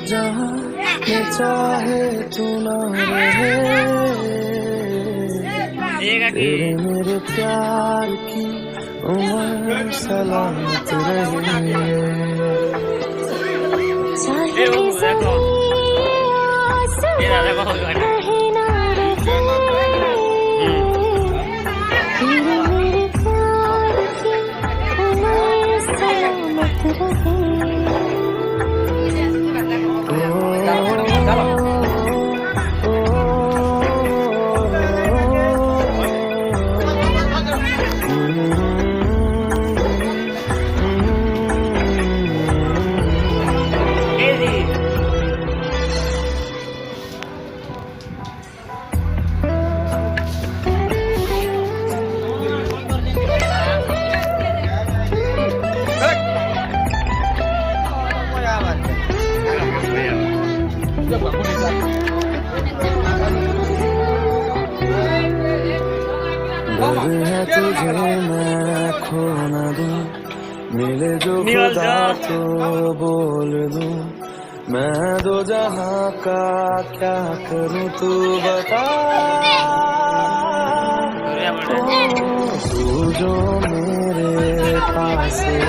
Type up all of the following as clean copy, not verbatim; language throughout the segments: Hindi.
जहाँ में चाहे तू ना रहे, तेरे मेरे प्यार की उम्र सलामत रहे। डर है तुझे मैं खो न दूं, मिले जो खुदा तो बोल दूं, मैं दो जहां का क्या करूं तू बता। तू जो मेरे पास है,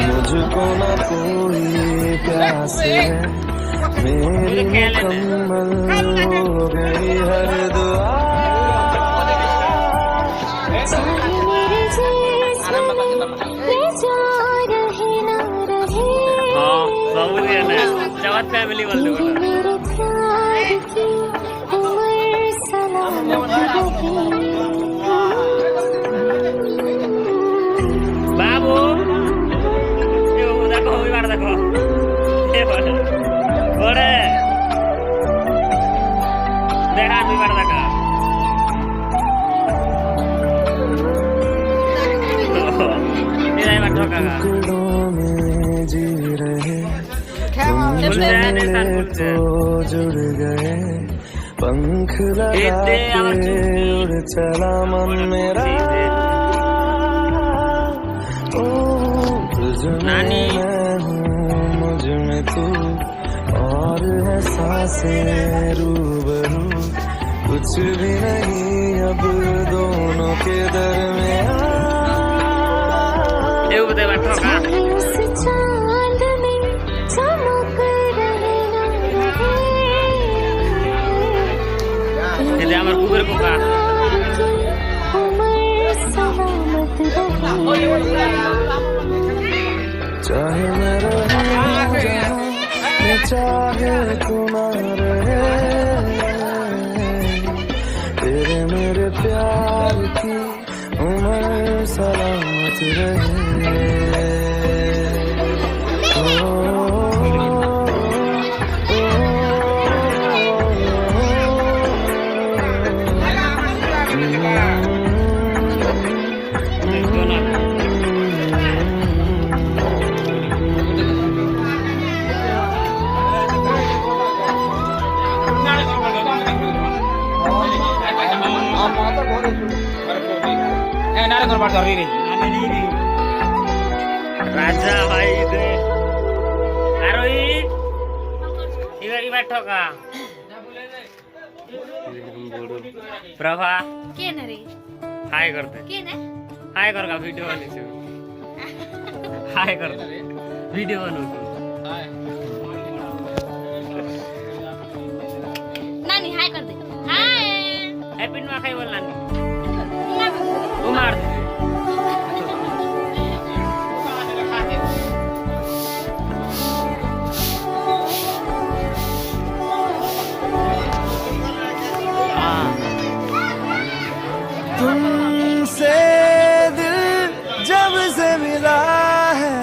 मुझको न कोई प्यास है, मेरी मुकम्मल हो गई हर दुआ। जवाब फैमिली वाले बाबू देखो बार देखो बड़े देखा दुई बार देखा में जी रहे तो जुड़ गए, पंख लगा के उड़ चला मन मेरा। ओ तुझ में मैं हूँ मुझ में तू, और है सांसें रूबरू, कुछ भी नहीं अब दोनों के दरमियां। আমার কুকুর পোকা चाहे मैं रहूं जहाँ मैं चाहे तू ना रहे, तेरे मेरे प्यार की उम्र सलामत रहे। राजा भाई दे आरोही इवा ठोका प्रभा के न रे हाय करते के न हाय कर का वीडियो बनाइछु हाय कर वीडियो बनाउँछु नानी हाय कर दे हाय हैप्पी नुआखाई बोल नानी उमार तुमसे दिल जब से मिला है,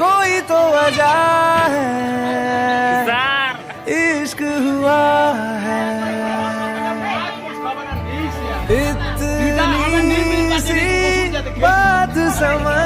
कोई तो वजह है, इश्क हुआ है। इतनी सी बात समझ